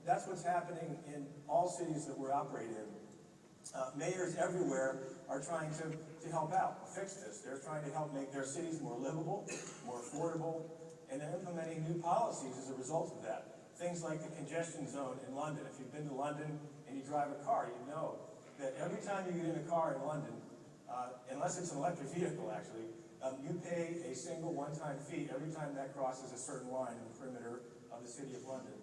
that's what's happening in all cities that we're operating in. Mayors everywhere are trying to help out, fix this. They're trying to help make their cities more livable, more affordable, and they're implementing new policies as a result of that. Things like the congestion zone in London. If you've been to London and you drive a car, you know that every time you get in a car in London, unless it's an electric vehicle actually, you pay a single one-time fee every time that crosses a certain line in the perimeter of the city of London.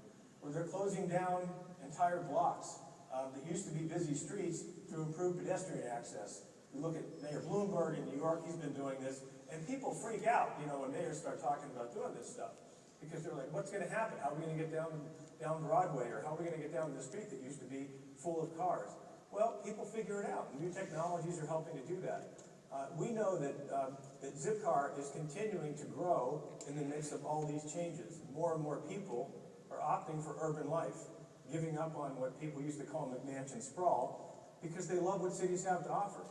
Where they're closing down entire blocks that used to be busy streets to improve pedestrian access. We look at Mayor Bloomberg in New York, he's been doing this, and people freak out, when mayors start talking about doing this stuff. Because they're like, what's going to happen? How are we going to get down Broadway? Or how are we going to get down the street that used to be full of cars? Well, people figure it out. New technologies are helping to do that. We know that ZipCar is continuing to grow in the midst of all these changes. More and more people are opting for urban life, giving up on what people used to call McMansion sprawl, because they love what cities have to offer.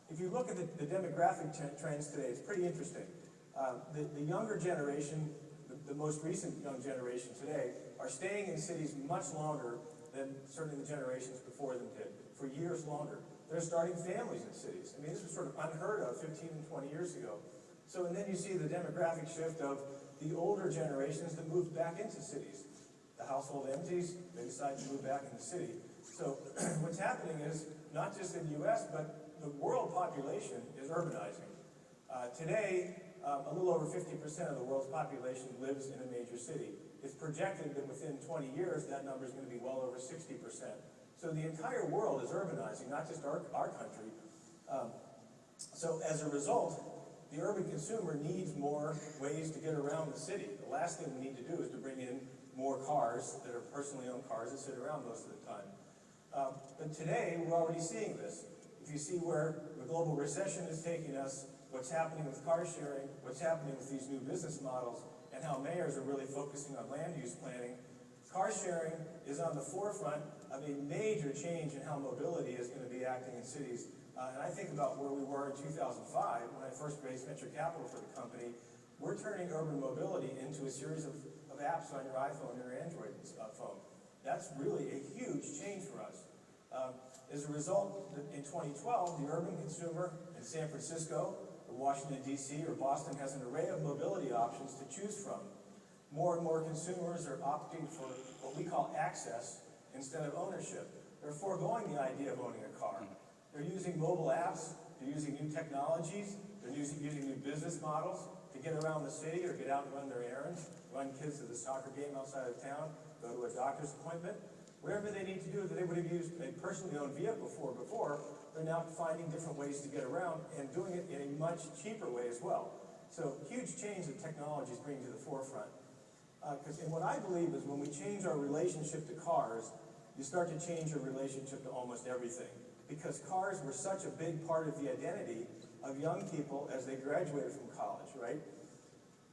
If you look at the demographic trends today, it's pretty interesting. The younger generation, the most recent young generation today, are staying in cities much longer than certainly the generations before them did, for years longer. They're starting families in cities. I mean, this was sort of unheard of 15 and 20 years ago. So, and then you see the demographic shift of the older generations that moved back into cities. The household empties, they decide to move back in the city. So what's happening is, not just in the US, but the world population is urbanizing. Today, a little over 50% of the world's population lives in a major city. It's projected that within 20 years, that number is going to be well over 60%. So the entire world is urbanizing, not just our country. So as a result, the urban consumer needs more ways to get around the city. The last thing we need to do is to bring in more cars that are personally owned cars that sit around most of the time. But today, we're already seeing this. If you see where the global recession is taking us, what's happening with car sharing, what's happening with these new business models, and how mayors are really focusing on land use planning, car sharing is on the forefront of a major change in how mobility is going to be acting in cities. And I think about where we were in 2005 when I first raised venture capital for the company. We're turning urban mobility into a series of apps on your iPhone or your Android phone. That's really a huge change for us. As a result, in 2012, the urban consumer in San Francisco, or Washington, D.C., or Boston has an array of mobility options to choose from. More and more consumers are opting for what we call access instead of ownership. They're foregoing the idea of owning a car. They're using mobile apps, they're using new technologies, they're using new business models to get around the city or get out and run their errands, run kids to the soccer game outside of town, go to a doctor's appointment. Whatever they need to do that they would have used a personally owned vehicle for before, they're now finding different ways to get around and doing it in a much cheaper way as well. So huge change that technology is bringing to the forefront. And what I believe is when we change our relationship to cars, you start to change your relationship to almost everything. Because cars were such a big part of the identity of young people as they graduated from college, right?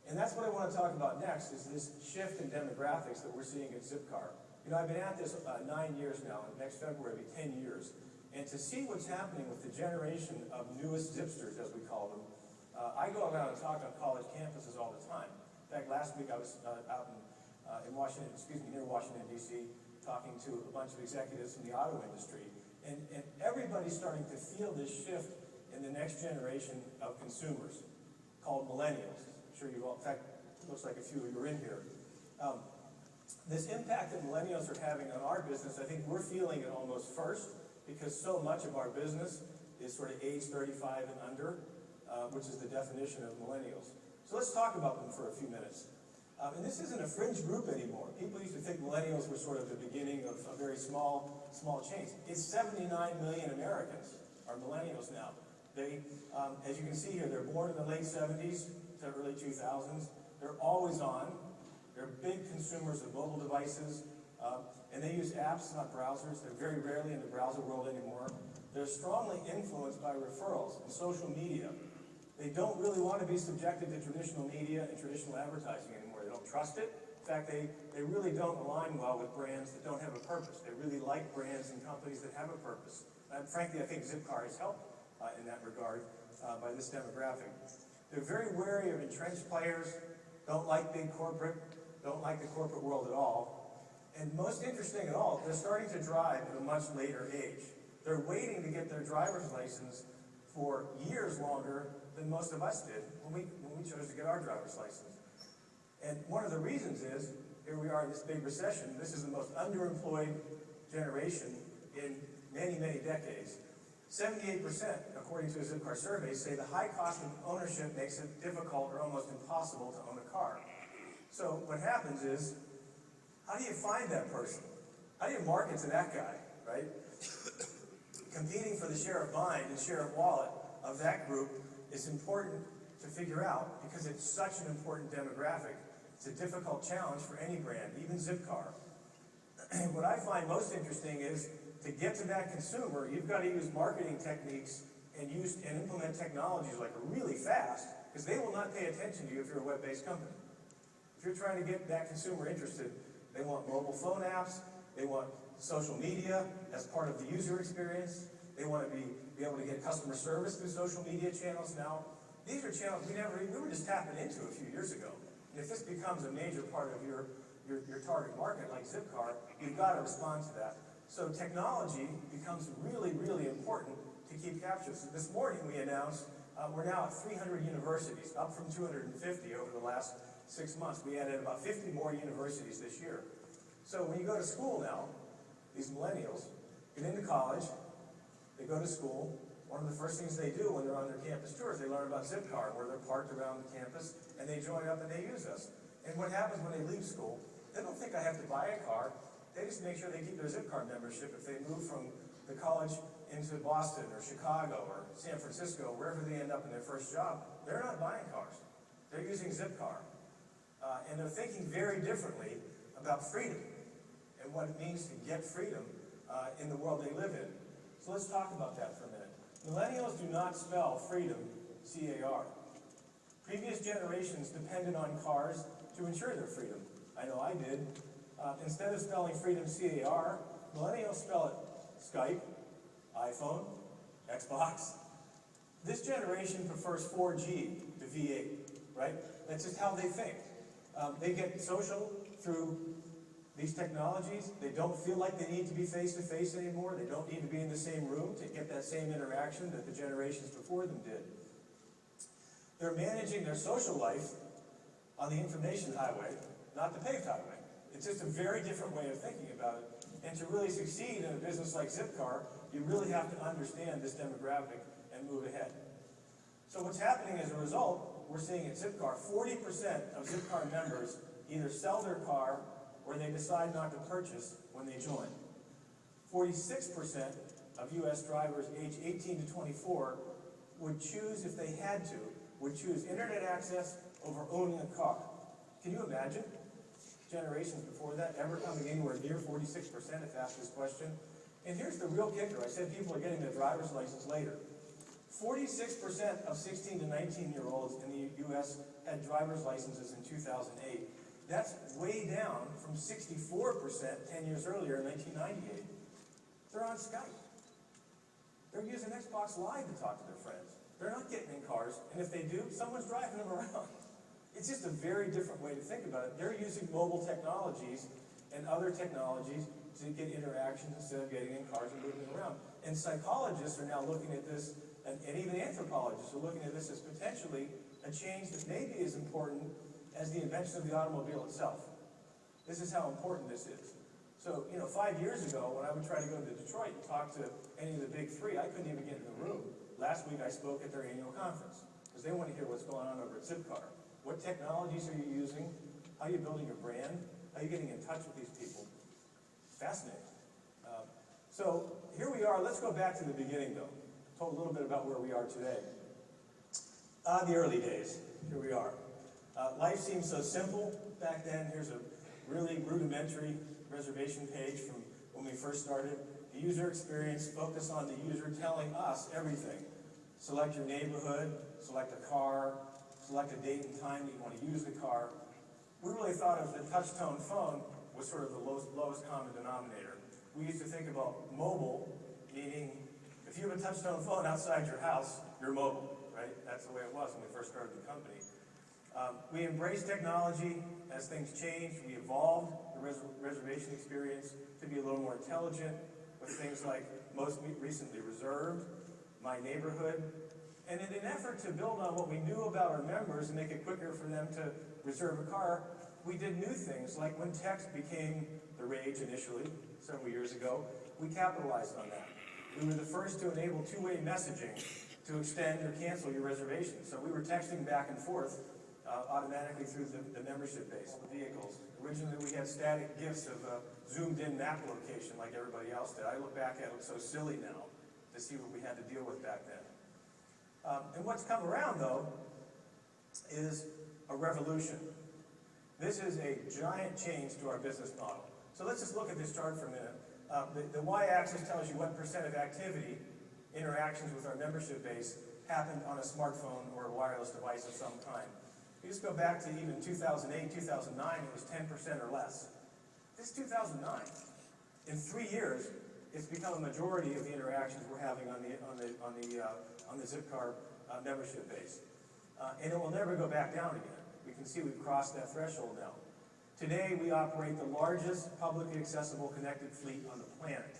And that's what I want to talk about next, is this shift in demographics that we're seeing at ZipCar. I've been at this 9 years now, and next February will be 10 years. And to see what's happening with the generation of newest Zipsters, as we call them, I go around and talk on college campuses all the time. In fact, last week I was out in Washington, near Washington, D.C., talking to a bunch of executives from the auto industry. And everybody's starting to feel this shift in the next generation of consumers, called millennials. I'm sure you all, in fact, it looks like a few of you are in here. This impact that millennials are having on our business, I think we're feeling it almost first, because so much of our business is sort of age 35 and under, which is the definition of millennials. So let's talk about them for a few minutes. And this isn't a fringe group anymore. People used to think millennials were sort of the beginning of a very small change. It's 79 million Americans are millennials now. They, as you can see here, they're born in the late 70s to early 2000s. They're always on. They're big consumers of mobile devices, and they use apps, not browsers. They're very rarely in the browser world anymore. They're strongly influenced by referrals and social media. They don't really want to be subjected to traditional media and traditional advertising anymore. They don't trust it. In fact, they really don't align well with brands that don't have a purpose. They really like brands and companies that have a purpose. And frankly, I think ZipCar has helped in that regard by this demographic. They're very wary of entrenched players, don't like big corporate, don't like the corporate world at all. And most interesting of all, they're starting to drive at a much later age. They're waiting to get their driver's license for years longer than most of us did when we chose to get our driver's license. And one of the reasons is, here we are in this big recession, this is the most underemployed generation in many, many decades. 78%, according to a ZipCar survey, say the high cost of ownership makes it difficult or almost impossible to own a car. So what happens is, how do you find that person? How do you market to that guy, right? Competing for the share of mind and share of wallet of that group is important to figure out because it's such an important demographic. It's a difficult challenge for any brand, even ZipCar. What I find most interesting is to get to that consumer, you've got to use marketing techniques and implement technologies like really fast, because they will not pay attention to you if you're a web-based company. If you're trying to get that consumer interested, they want mobile phone apps, they want social media as part of the user experience, they want to be able to get customer service through social media channels now. These are channels we were just tapping into a few years ago. And if this becomes a major part of your target market like ZipCar, you've got to respond to that. So technology becomes really, really important to keep capturing. So this morning we announced we're now at 300 universities, up from 250 over the last 6 months. We added about 50 more universities this year. So when you go to school now, these millennials get into college, they go to school. One of the first things they do when they're on their campus tours, they learn about ZipCar, where they're parked around the campus, and they join up and they use us. And what happens when they leave school, they don't think I have to buy a car. They just make sure they keep their ZipCar membership if they move from the college into Boston or Chicago or San Francisco, wherever they end up in their first job. They're not buying cars. They're using ZipCar. And they're thinking very differently about freedom and what it means to get freedom in the world they live in. So let's talk about that for a minute. Millennials do not spell freedom C-A-R. Previous generations depended on cars to ensure their freedom. I know I did. Instead of spelling freedom C-A-R, millennials spell it Skype, iPhone, Xbox. This generation prefers 4G to V8, right? That's just how they think. They get social through these technologies. They don't feel like they need to be face-to-face anymore. They don't need to be in the same room to get that same interaction that the generations before them did. They're managing their social life on the information highway, not the paved highway. It's just a very different way of thinking about it. And to really succeed in a business like ZipCar, you really have to understand this demographic and move ahead. So what's happening as a result, we're seeing at ZipCar, 40% of ZipCar members either sell their car or they decide not to purchase when they join. 46% of U.S. drivers aged 18 to 24 would choose, if they had to, would choose internet access over owning a car. Can you imagine generations before that ever coming anywhere near 46% if asked this question? And here's the real kicker. I said people are getting their driver's license later. 46% of 16 to 19-year-olds in the U.S. had driver's licenses in 2008. That's way down from 64% 10 years earlier in 1998. They're on Skype. They're using Xbox Live to talk to their friends. They're not getting in cars, and if they do, someone's driving them around. It's just a very different way to think about it. They're using mobile technologies and other technologies to get interactions instead of getting in cars and moving around. And psychologists are now looking at this, and even anthropologists are looking at this as potentially a change that may be as important as the invention of the automobile itself. This is how important this is. So, 5 years ago, when I would try to go to Detroit and talk to any of the big three, I couldn't even get in the room. Last week I spoke at their annual conference, because they want to hear what's going on over at ZipCar. What technologies are you using? How are you building your brand? How are you getting in touch with these people? Fascinating. So here we are. Let's go back to the beginning, though. Told a little bit about where we are today. The early days. Here we are. Life seemed so simple back then. Here's a really rudimentary reservation page from when we first started. The user experience focused on the user telling us everything. Select your neighborhood, select a car, select a date and time that you want to use the car. We really thought of the touch-tone phone was sort of the lowest common denominator. We used to think about mobile, meaning if you have a touch-tone phone outside your house, you're mobile, right? That's the way it was when we first started the company. We embrace technology as things change. We evolved the reservation experience to be a little more intelligent with things like most recently Reserved, My Neighborhood. And in an effort to build on what we knew about our members and make it quicker for them to reserve a car, we did new things, like when text became the rage initially, several years ago, we capitalized on that. We were the first to enable two-way messaging to extend or cancel your reservation. So we were texting back and forth automatically through the membership base, the vehicles. Originally we had static GIFs of a zoomed-in map location like everybody else did. I look back at it, it looks so silly now to see what we had to deal with back then. And what's come around, though, is a revolution. This is a giant change to our business model. So let's just look at this chart for a minute. The y-axis tells you what percent of activity, interactions with our membership base, happened on a smartphone or a wireless device of some kind. You just go back to even 2008, 2009, it was 10% or less. This is 2009. In 3 years, it's become a majority of the interactions we're having on the ZipCar membership base. And it will never go back down again. We can see we've crossed that threshold now. Today, we operate the largest publicly accessible connected fleet on the planet.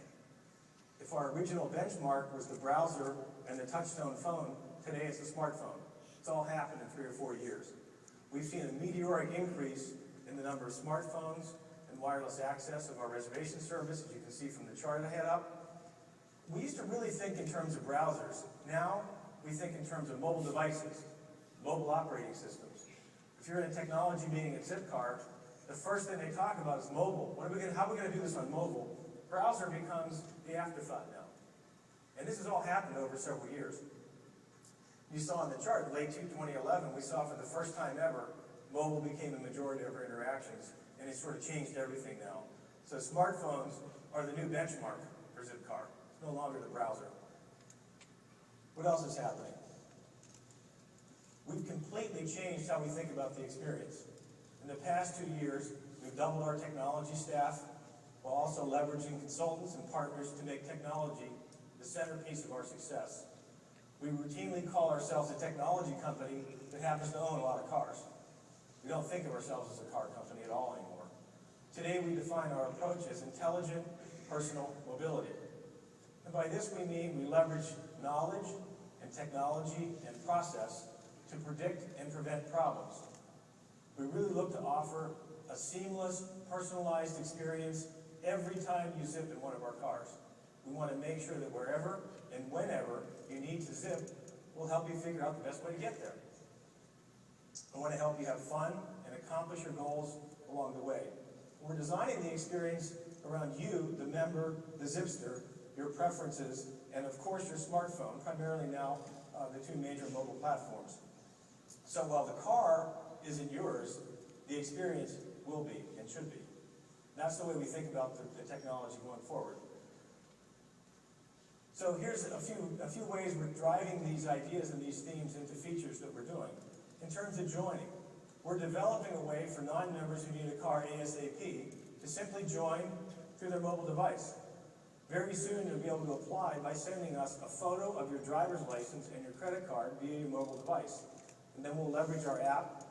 If our original benchmark was the browser and the touchtone phone, today it's the smartphone. It's all happened in 3 or 4 years. We've seen a meteoric increase in the number of smartphones and wireless access of our reservation service, as you can see from the chart I had up. We used to really think in terms of browsers. Now, we think in terms of mobile devices, mobile operating systems. If you're in a technology meeting at ZipCar, the first thing they talk about is mobile. How are we going to do this on mobile? Browser becomes the afterthought now. And this has all happened over several years. You saw in the chart, late 2011, we saw for the first time ever, mobile became the majority of our interactions, and it sort of changed everything now. So smartphones are the new benchmark for ZipCar. It's no longer the browser. What else is happening? We've completely changed how we think about the experience. In the past 2 years, we've doubled our technology staff while also leveraging consultants and partners to make technology the centerpiece of our success. We routinely call ourselves a technology company that happens to own a lot of cars. We don't think of ourselves as a car company at all anymore. Today, we define our approach as intelligent personal mobility. And by this we mean we leverage knowledge and technology and process to predict and prevent problems. We really look to offer a seamless, personalized experience every time you zip in one of our cars. We want to make sure that wherever and whenever you need to zip, we'll help you figure out the best way to get there. I want to help you have fun and accomplish your goals along the way. We're designing the experience around you, the member, the Zipster, your preferences, and of course your smartphone, primarily now the two major mobile platforms. So while the car isn't yours, the experience will be and should be. That's the way we think about the technology going forward. So here's a few ways we're driving these ideas and these themes into features that we're doing. In terms of joining, we're developing a way for non-members who need a car ASAP to simply join through their mobile device. Very soon you'll be able to apply by sending us a photo of your driver's license and your credit card via your mobile device. And then we'll leverage our app,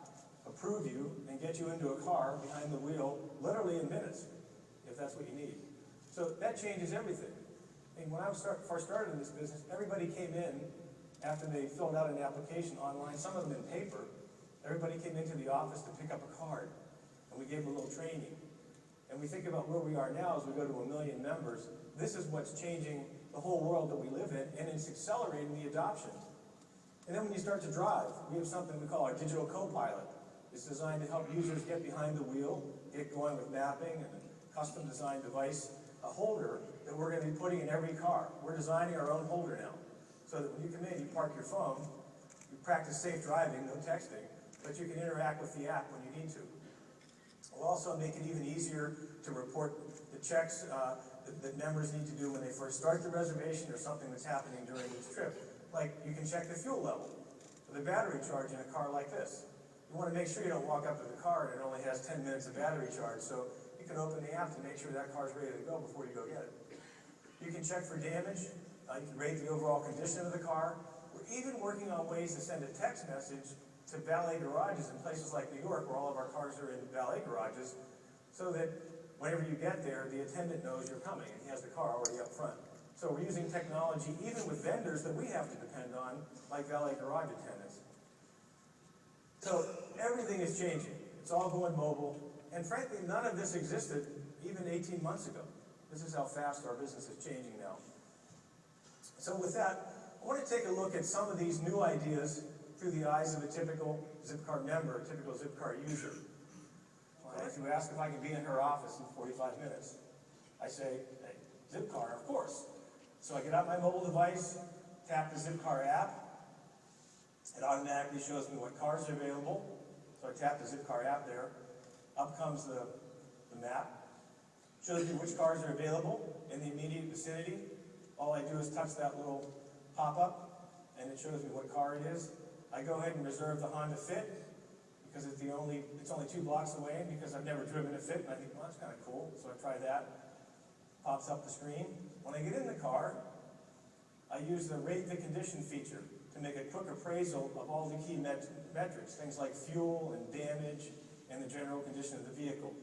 approve you, and get you into a car behind the wheel literally in minutes, if that's what you need. So that changes everything. I mean, when I first started in this business, everybody came in after they filled out an application online, some of them in paper. Everybody came into the office to pick up a card, and we gave them a little training. And we think about where we are now as we go to 1 million members. This is what's changing the whole world that we live in, and it's accelerating the adoption. And then when you start to drive, we have something we call our digital co-pilot. It's designed to help users get behind the wheel, get going with mapping and a custom-designed device, a holder that we're going to be putting in every car. We're designing our own holder now, so that when you come in, you park your phone, you practice safe driving, no texting, but you can interact with the app when you need to. We'll also make it even easier to report the checks that members need to do when they first start the reservation or something that's happening during this trip. Like you can check the fuel level or the battery charge in a car like this. You want to make sure you don't walk up to the car and it only has 10 minutes of battery charge, so you can open the app to make sure that car's ready to go before you go get it. You can check for damage. You can rate the overall condition of the car. We're even working on ways to send a text message to to valet garages in places like New York, where all of our cars are in valet garages, so that whenever you get there, the attendant knows you're coming, and he has the car already up front. So we're using technology, even with vendors that we have to depend on, like valet garage attendants. So everything is changing. It's all going mobile, and frankly, none of this existed even 18 months ago. This is how fast our business is changing now. So with that, I want to take a look at some of these new ideas through the eyes of a typical ZipCar member, a typical ZipCar user. Well, if you ask if I can be in her office in 45 minutes, I say, hey, ZipCar, of course. So I get out my mobile device, tap the ZipCar app. It automatically shows me what cars are available. So I tap the ZipCar app there. Up comes the map. Shows me which cars are available in the immediate vicinity. All I do is touch that little pop-up, and it shows me what car it is. I go ahead and reserve the Honda Fit, because it's only 2 blocks away, because I've never driven a Fit, and I think, well, that's kind of cool, so I try that. Pops up the screen. When I get in the car, I use the rate the condition feature to make a quick appraisal of all the key metrics, things like fuel and damage and the general condition of the vehicle.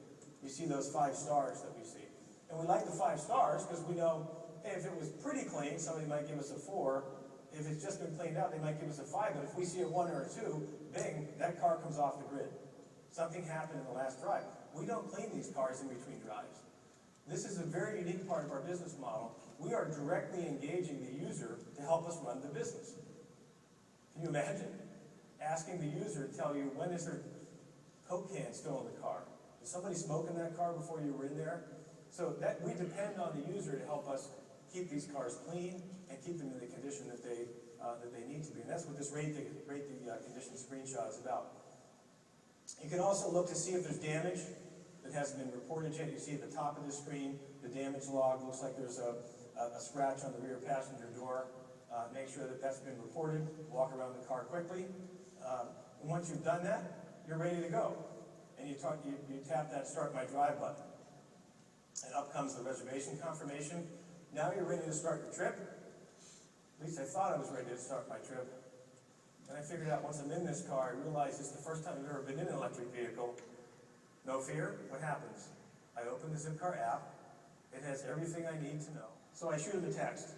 You see those 5 stars that we see. And we like the 5 stars because we know, hey, if it was pretty clean, somebody might give us a 4. If it's just been cleaned out, they might give us a 5. But if we see a 1 or a 2, bing, that car comes off the grid. Something happened in the last drive. We don't clean these cars in between drives. This is a very unique part of our business model. We are directly engaging the user to help us run the business. Can you imagine asking the user to tell you, when is their Coke can still in the car? Did somebody smoke in that car before you were in there? So that we depend on the user to help us keep these cars clean and keep them in the condition that they need to be. And that's what this rate the condition screenshot is about. You can also look to see if there's damage that hasn't been reported yet. You see at the top of the screen, the damage log. Looks like there's a scratch on the rear passenger door. Make sure that that's been reported. Walk around the car quickly. And once you've done that, you're ready to go. And you tap that Start My Drive button. And up comes the reservation confirmation. Now you're ready to start your trip. At least I thought I was ready to start my trip. And I figured out once I'm in this car, I realized it's the first time I've ever been in an electric vehicle. No fear. What happens? I open the ZipCar app. It has everything I need to know. So I shoot him a text.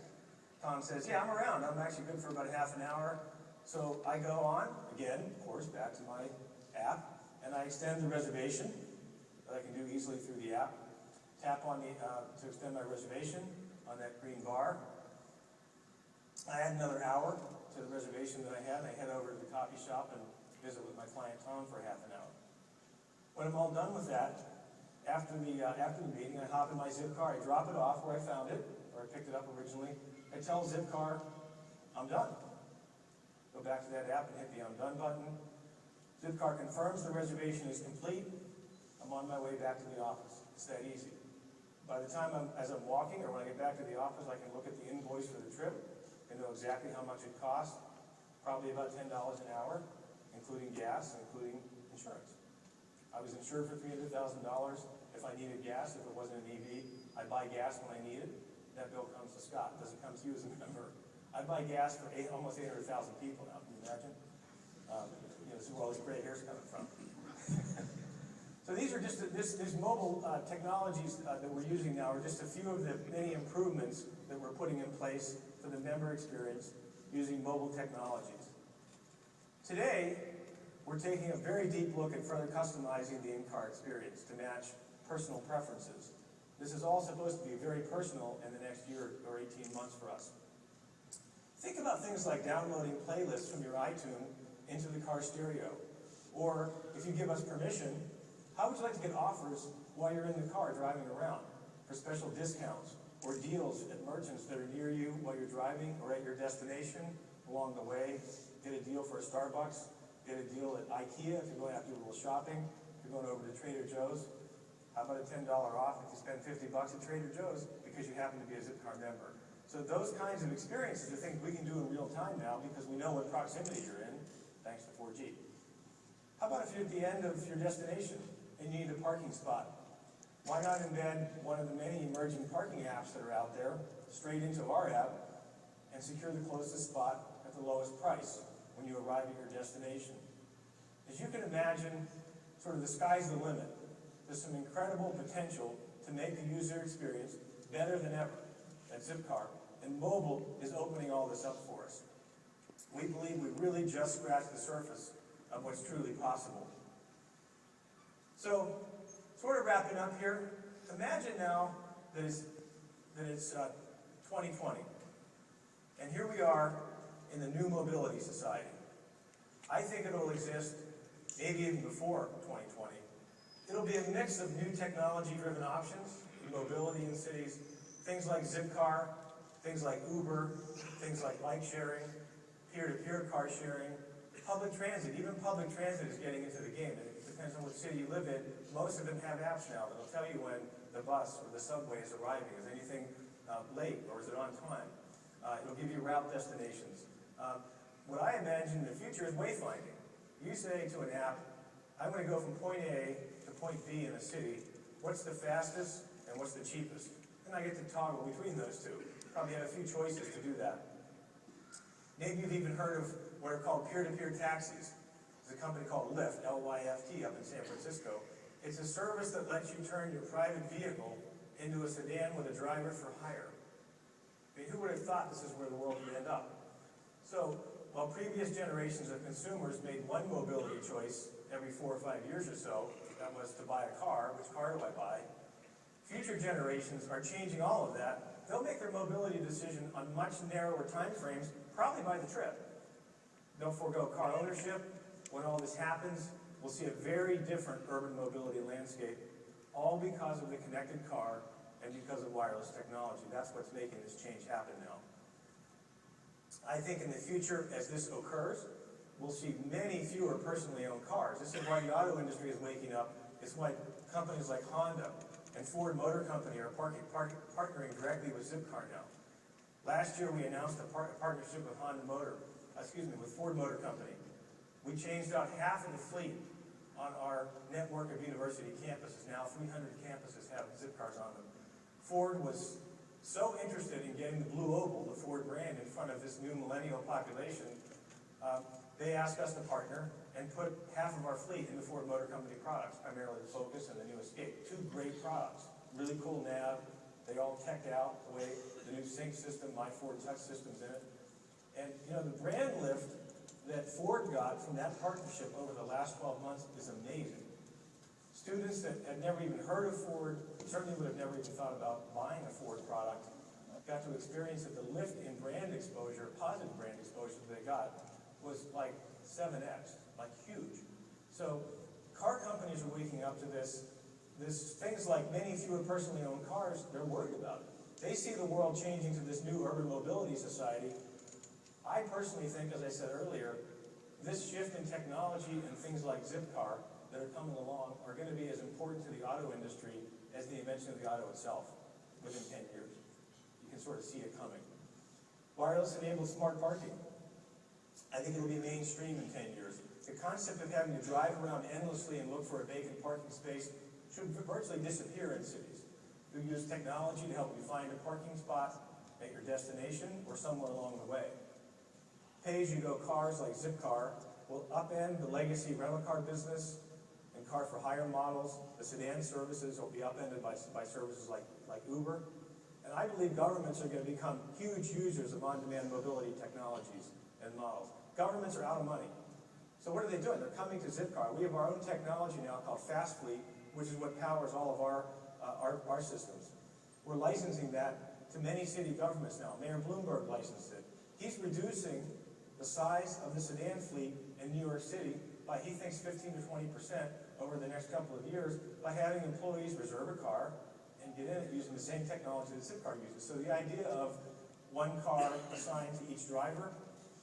Tom says, yeah, I'm around. I'm actually good for about half an hour. So I go on, again, of course, back to my app, and I extend the reservation that I can do easily through the app. Tap on to extend my reservation on that green bar. I add another hour to the reservation that I had, and I head over to the coffee shop and visit with my client Tom for half an hour. When I'm all done with that, after the meeting, I hop in my ZipCar, I drop it off where I found it, where I picked it up originally. I tell ZipCar, I'm done. Go back to that app and hit the I'm done button. ZipCar confirms the reservation is complete. I'm on my way back to the office. It's that easy. By the time as I'm walking, or when I get back to the office, I can look at the invoice for the trip and know exactly how much it cost. Probably about $10 an hour, including gas, including insurance. I was insured for $300,000. If I needed gas, if it wasn't an EV, I buy gas when I need it. That bill comes to Scott. It doesn't come to you as a member. I buy gas for almost 800,000 people now. Can you imagine? This is where all these gray hairs coming from. So these are just these mobile technologies that we're using now are just a few of the many improvements that we're putting in place for the member experience using mobile technologies. Today, we're taking a very deep look at further customizing the in-car experience to match personal preferences. This is all supposed to be very personal in the next year or 18 months for us. Think about things like downloading playlists from your iTunes into the car stereo. Or, if you give us permission, how would you like to get offers while you're in the car driving around for special discounts or deals at merchants that are near you while you're driving or at your destination along the way? Get a deal for a Starbucks, get a deal at IKEA if you're going out to do a little shopping, if you're going over to Trader Joe's. How about a $10 off if you spend $50 at Trader Joe's because you happen to be a ZipCar member? So those kinds of experiences are things we can do in real time now because we know what proximity you're in, thanks to 4G. How about if you're at the end of your destination and you need a parking spot? Why not embed one of the many emerging parking apps that are out there straight into our app and secure the closest spot at the lowest price when you arrive at your destination? As you can imagine, sort of the sky's the limit. There's some incredible potential to make the user experience better than ever at ZipCar, and mobile is opening all this up for us. We believe we really just scratched the surface of what's truly possible. So, sort of wrapping up here, imagine now that it's 2020, and here we are in the new mobility society. I think it'll exist maybe even before 2020. It'll be a mix of new technology-driven options in mobility in cities, things like ZipCar, things like Uber, things like bike sharing, peer-to-peer car sharing, public transit. Even public transit is getting into the game. It depends on what city you live in. Most of them have apps now that'll tell you when the bus or the subway is arriving. Is anything late or is it on time? It'll give you route destinations. What I imagine in the future is wayfinding. You say to an app, I want to go from point A to point B in a city. What's the fastest and what's the cheapest? And I get to toggle between those two. Probably have a few choices to do that. Maybe you've even heard of what are called peer-to-peer taxis. There's a company called Lyft, L-Y-F-T, up in San Francisco. It's a service that lets you turn your private vehicle into a sedan with a driver for hire. I mean, who would have thought this is where the world would end up? So, while previous generations of consumers made one mobility choice every 4 or 5 years or so, that was to buy a car, which car do I buy? Future generations are changing all of that. They'll make their mobility decision on much narrower time frames, probably by the trip. They'll forego car ownership. When all this happens, we'll see a very different urban mobility landscape, all because of the connected car and because of wireless technology. That's what's making this change happen now. I think in the future, as this occurs, we'll see many fewer personally owned cars. This is why the auto industry is waking up. It's why companies like Honda and Ford Motor Company are partnering directly with ZipCar now. Last year, we announced a partnership with with Ford Motor Company. We changed out half of the fleet on our network of university campuses. Now 300 campuses have ZipCars on them. Ford was so interested in getting the Blue Oval, the Ford brand, in front of this new millennial population, they asked us to partner and put half of our fleet into Ford Motor Company products, primarily the Focus and the new Escape. Two great products, really cool nav. They all teched out the way the new sync system, my Ford Touch system's in it. And you know, the brand lift that Ford got from that partnership over the last 12 months is amazing. Students that had never even heard of Ford, certainly would have never even thought about buying a Ford product, got to experience that the lift in brand exposure, positive brand exposure that they got, was like 7x, like huge. So car companies are waking up to this things like many fewer personally owned cars, they're worried about it. They see the world changing to this new urban mobility society. I personally think, as I said earlier, this shift in technology and things like ZipCar that are coming along are going to be as important to the auto industry as the invention of the auto itself within 10 years. You can sort of see it coming. Wireless-enabled smart parking. I think it will be mainstream in 10 years. The concept of having to drive around endlessly and look for a vacant parking space should virtually disappear in cities. You use technology to help you find a parking spot at your destination or somewhere along the way. Pay-as-you-go cars like ZipCar will upend the legacy rental car business and car-for-hire models. The sedan services will be upended by services like Uber. And I believe governments are going to become huge users of on-demand mobility technologies and models. Governments are out of money. So what are they doing? They're coming to ZipCar. We have our own technology now called Fast Fleet, which is what powers all of our systems. We're licensing that to many city governments now. Mayor Bloomberg licensed it. He's reducing the size of the sedan fleet in New York City by, he thinks, 15 to 20% over the next couple of years by having employees reserve a car and get in it using the same technology that ZipCar uses. So the idea of one car assigned to each driver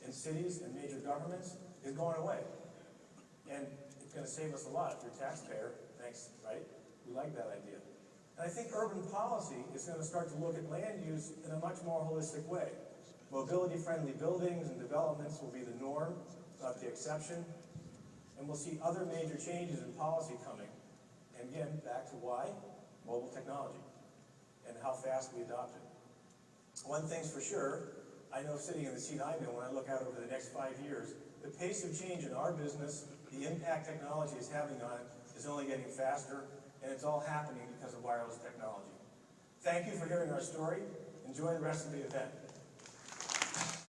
in cities and major governments is going away. And it's going to save us a lot. If you're a taxpayer, thanks, right? We like that idea. And I think urban policy is going to start to look at land use in a much more holistic way. Mobility-friendly buildings and developments will be the norm, not the exception. And we'll see other major changes in policy coming. And again, back to why? Mobile technology and how fast we adopt it. One thing's for sure, I know sitting in the seat I'm in, when I look out over the next 5 years, the pace of change in our business the impact technology is having on it is only getting faster, and it's all happening because of wireless technology. Thank you for hearing our story. Enjoy the rest of the event.